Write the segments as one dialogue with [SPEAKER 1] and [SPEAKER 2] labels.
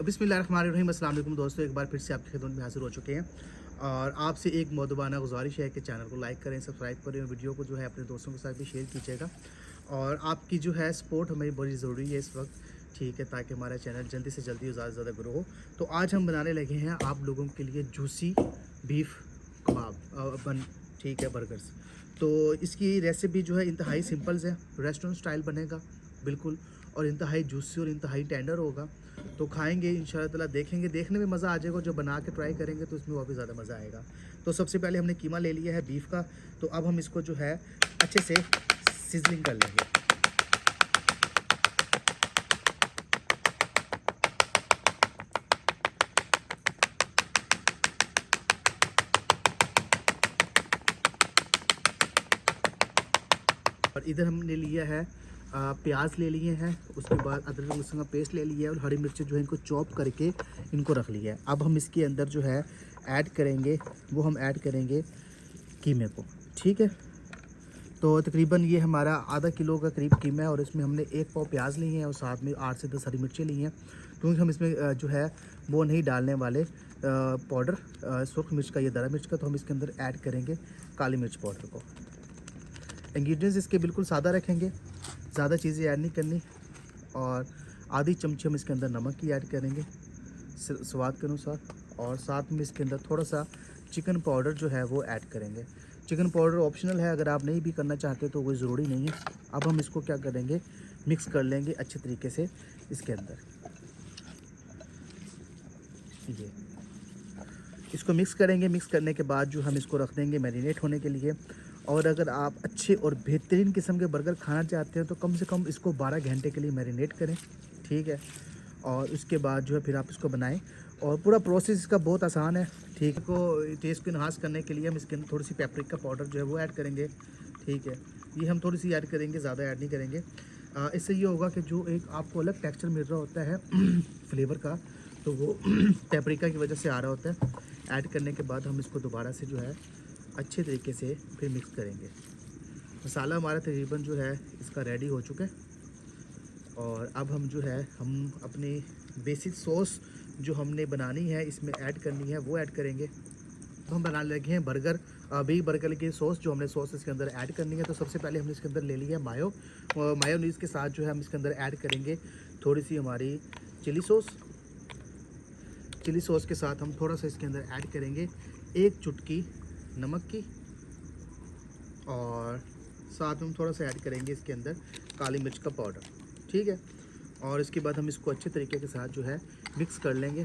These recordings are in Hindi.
[SPEAKER 1] बिस्मिल्लाहिर्रहमानिर्रहीम। अस्सलाम वालेकुम दोस्तों, एक बार फिर से आपकी खिदमत में हाजिर हो चुके हैं और आपसे एक मौदूबाना गुजारिश है कि चैनल को लाइक करें, सब्सक्राइब करें और वीडियो को जो है अपने दोस्तों के साथ भी शेयर कीजिएगा। और आपकी जो है सपोर्ट हमें बड़ी ज़रूरी है इस वक्त, ठीक है, ताकि हमारा चैनल जल्दी से जल्दी ज़्यादा से ज़्यादा ग्रो हो। तो आज हम बनाने लगे हैं आप लोगों के लिए जूसी बीफ कबाब बन, ठीक है, बर्गर्स। तो इसकी रेसिपी जो है इंतहाई सिंपल है, रेस्टोरेंट स्टाइल बनेगा बिल्कुल, और इंतहाई जूसी और इंतहाई टेंडर होगा। तो खाएंगे इंशाल्लाह ताला, देखेंगे, देखने में मज़ा आ जाएगा, जो बना के ट्राई करेंगे तो उसमें और भी ज़्यादा मज़ा आएगा। तो सबसे पहले हमने कीमा ले लिया है बीफ का, तो अब हम इसको जो है अच्छे से सिजलिंग कर लेंगे। और इधर हमने लिया है प्याज ले लिए हैं, उसके बाद अदरक लहसुन का पेस्ट ले लिया है और हरी मिर्ची जो है इनको चॉप करके इनको रख लिया है। अब हम इसके अंदर जो है ऐड करेंगे, वो हम ऐड करेंगे कीमे को, ठीक है। तो तकरीबन ये हमारा आधा किलो का करीब कीमा है और इसमें हमने 1 पाव प्याज लिए हैं और साथ में 8 से 10 हरी मिर्ची ली हैं, क्योंकि हम इसमें जो है वो नहीं डालने वाले पाउडर सुर्ख मिर्च का या दरा मिर्च का, तो हम इसके अंदर ऐड करेंगे काली मिर्च पाउडर को। इंग्रेडिएंट्स इसके बिल्कुल सादा रखेंगे, ज़्यादा चीज़ें ऐड नहीं करनी। और आधी चमची हम इसके अंदर नमक की ऐड करेंगे स्वाद के अनुसार, और साथ में इसके अंदर थोड़ा सा चिकन पाउडर जो है वो ऐड करेंगे। चिकन पाउडर ऑप्शनल है, अगर आप नहीं भी करना चाहते तो कोई ज़रूरी नहीं है। अब हम इसको क्या करेंगे, मिक्स कर लेंगे अच्छे तरीके से इसके अंदर। ये इसको मिक्स करेंगे, मिक्स करने के बाद जो हम इसको रख देंगे मैरिनेट होने के लिए। और अगर आप अच्छे और बेहतरीन किस्म के बर्गर खाना चाहते हैं तो कम से कम इसको 12 घंटे के लिए मैरिनेट करें, ठीक है। और उसके बाद जो है फिर आप इसको बनाएं, और पूरा प्रोसेस इसका बहुत आसान है, ठीक है। को टेस्ट को इन्हांस करने के लिए हम इसके अंदर थोड़ी सी पेपरिका पाउडर जो है वो ऐड करेंगे, ठीक है। ये हम थोड़ी सी ऐड करेंगे, ज़्यादा ऐड नहीं करेंगे। इससे ये होगा कि जो एक आपको अलग टेक्सचर मिल रहा होता है फ्लेवर का, तो वो पेपरिका की वजह से आ रहा होता है। ऐड करने के बाद हम इसको दोबारा से जो है अच्छे तरीके से फिर मिक्स करेंगे। मसाला हमारा तकरीबन जो है इसका रेडी हो चुका है। और अब हम जो है हम अपनी बेसिक सॉस जो हमने बनानी है इसमें ऐड करनी है, वो ऐड करेंगे। तो हम बनाने लगे हैं बर्गर, अभी बर्गर की सॉस जो हमने सॉस इसके अंदर ऐड करनी है। तो सबसे पहले हमने इसके अंदर ले लिया मायो, मायोनीज़ के साथ जो है हम इसके अंदर ऐड करेंगे थोड़ी सी हमारी चिली सॉस। चिली सॉस के साथ हम थोड़ा सा इसके अंदर ऐड करेंगे 1 चुटकी नमक की, और साथ में हम थोड़ा सा ऐड करेंगे इसके अंदर काली मिर्च का पाउडर, ठीक है। और इसके बाद हम इसको अच्छे तरीके के साथ जो है मिक्स कर लेंगे।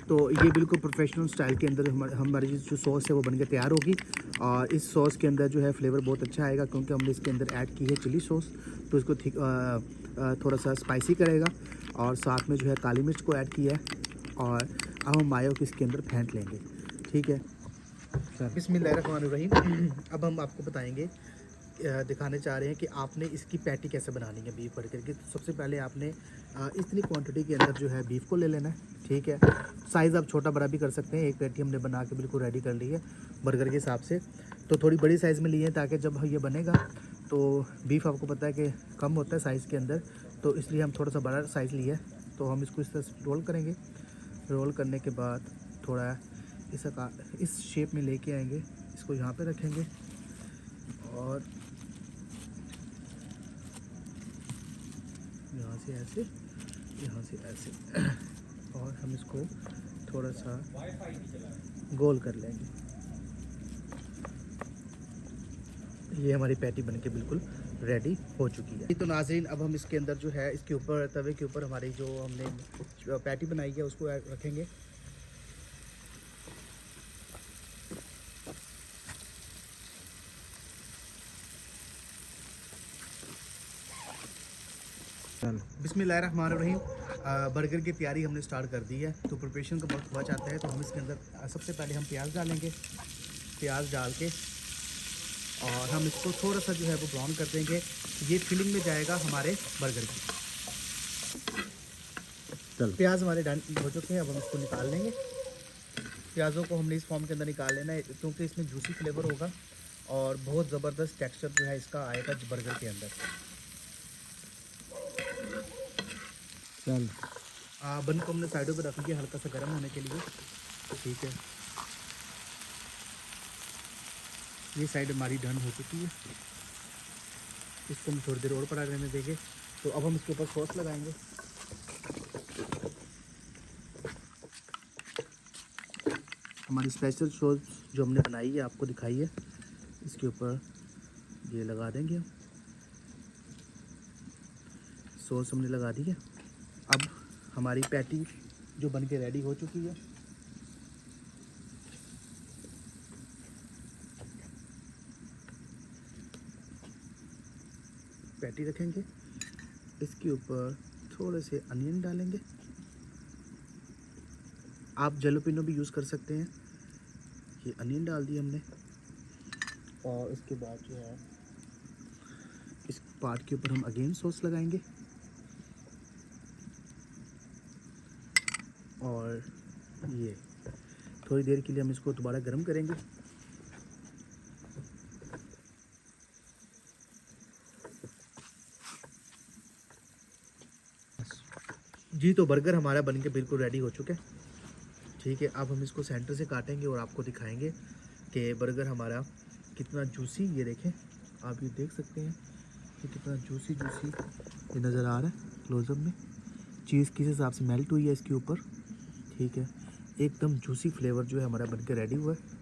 [SPEAKER 1] तो ये बिल्कुल प्रोफेशनल स्टाइल के अंदर हमारी जो सॉस है वो बनकर तैयार होगी। और इस सॉस के अंदर जो है फ्लेवर बहुत अच्छा आएगा, क्योंकि हमने इसके अंदर ऐड की है चिली सॉस, तो इसको थोड़ा सा स्पाइसी करेगा। और साथ में जो है काली मिर्च को ऐड किया है, और अब हम मायो को इसके अंदर फेंट लेंगे, ठीक है। बिस्मिल्लाहिर्रहमानिर्रहीम। अब हम आपको बताएंगे, दिखाने चाह रहे हैं कि आपने इसकी पैटी कैसे बनानी है बीफ बर्गर की। तो सबसे पहले आपने इतनी क्वांटिटी के अंदर जो है बीफ को ले लेना है, ठीक है। साइज़ आप छोटा बड़ा भी कर सकते हैं। एक पैटी हमने बना के बिल्कुल रेडी कर ली है बर्गर के हिसाब से, तो थोड़ी बड़ी साइज़ में ली है ताकि जब ये बनेगा तो बीफ आपको पता है कि कम होता है साइज़ के अंदर, तो इसलिए हम थोड़ा सा बड़ा साइज़ लिया है। तो हम इसको इस तरह से रोल करेंगे। रोल करने के बाद थोड़ा इस शेप में लेके आएंगे, इसको यहाँ पे रखेंगे और यहाँ से ऐसे, यहाँ से ऐसे, और हम इसको थोड़ा सा गोल कर लेंगे। ये हमारी पैटी बनके बिल्कुल रेडी हो चुकी है। तो नाज़रीन, अब हम इसके अंदर जो है इसके ऊपर तवे के ऊपर हमारी जो हमने पैटी बनाई है उसको रखेंगे। बिस्मिल्लाहिर्रहमानिर्रहीम। बर्गर की तैयारी हमने स्टार्ट कर दी है, तो प्रिपरेशन का वक्त हुआ चाहता है। तो हम इसके अंदर सबसे पहले हम प्याज डालेंगे। प्याज डाल के और हम इसको थोड़ा सा जो है वो ब्राउन कर देंगे। ये फिलिंग में जाएगा हमारे बर्गर की। प्याज हमारे डन हो चुके हैं, अब हम इसको निकाल लेंगे। प्याज़ों को हमने इस फॉर्म के अंदर निकाल लेना है, क्योंकि इसमें जूसी फ्लेवर होगा और बहुत ज़बरदस्त टेक्सचर जो है इसका आएगा बर्गर के अंदर।
[SPEAKER 2] चल
[SPEAKER 1] बन को हमने साइडों पे रख दिया हल्का सा गर्म होने के लिए। ठीक है, ये साइड हमारी डन हो चुकी है। इसको हम थोड़ी देर और पड़ा रहने देंगे। तो अब हम इसके ऊपर सॉस लगाएंगे। हमारी स्पेशल सॉस जो हमने बनाई है, आपको दिखाई है, इसके ऊपर ये लगा देंगे हम। सॉस हमने लगा दी है। अब हमारी पैटी जो बन के रेडी हो चुकी है, पैटी रखेंगे, इसके ऊपर थोड़े से अनियन डालेंगे। आप जैलोपिनो भी यूज़ कर सकते हैं। ये अनियन डाल दिए हमने, और इसके बाद जो है इस पार्ट के ऊपर हम अगेन सॉस लगाएंगे, और ये थोड़ी देर के लिए हम इसको दोबारा गर्म करेंगे। जी, तो बर्गर हमारा बनके बिल्कुल रेडी हो चुका है। ठीक है, अब हम इसको सेंटर से काटेंगे और आपको दिखाएंगे कि बर्गर हमारा कितना जूसी, ये देखें, आप ये देख सकते हैं कि कितना जूसी ये नज़र आ रहा है क्लोजअप में। चीज़ किस हिसाब से मेल्ट हुई है इसके ऊपर। ठीक है, एकदम जूसी फ्लेवर जो है हमारा बनके रेडी हुआ है।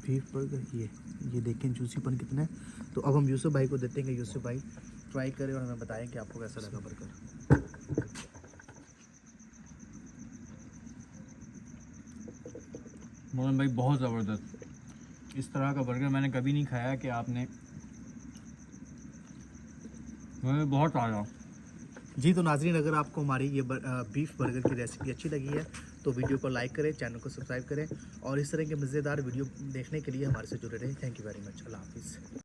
[SPEAKER 1] बीफ बर्गर, ये देखें जूसीपन कितना है। तो अब हम यूसुफ भाई को देते हैं। यूसुफ भाई ट्राई करें और हमें बताएं कि आपको कैसा लगा बर्गर।
[SPEAKER 2] मोहन भाई बहुत ज़बरदस्त। इस तरह का बर्गर मैंने कभी नहीं खाया कि आपने, मुझे बहुत आया।
[SPEAKER 1] जी, तो नाज़रीन, अगर आपको हमारी ये बीफ बर्गर की रेसिपी अच्छी लगी है तो वीडियो को लाइक करें, चैनल को सब्सक्राइब करें, और इस तरह के मज़ेदार वीडियो देखने के लिए हमारे से जुड़े रहें। Thank you very much. Allah हाफिज़।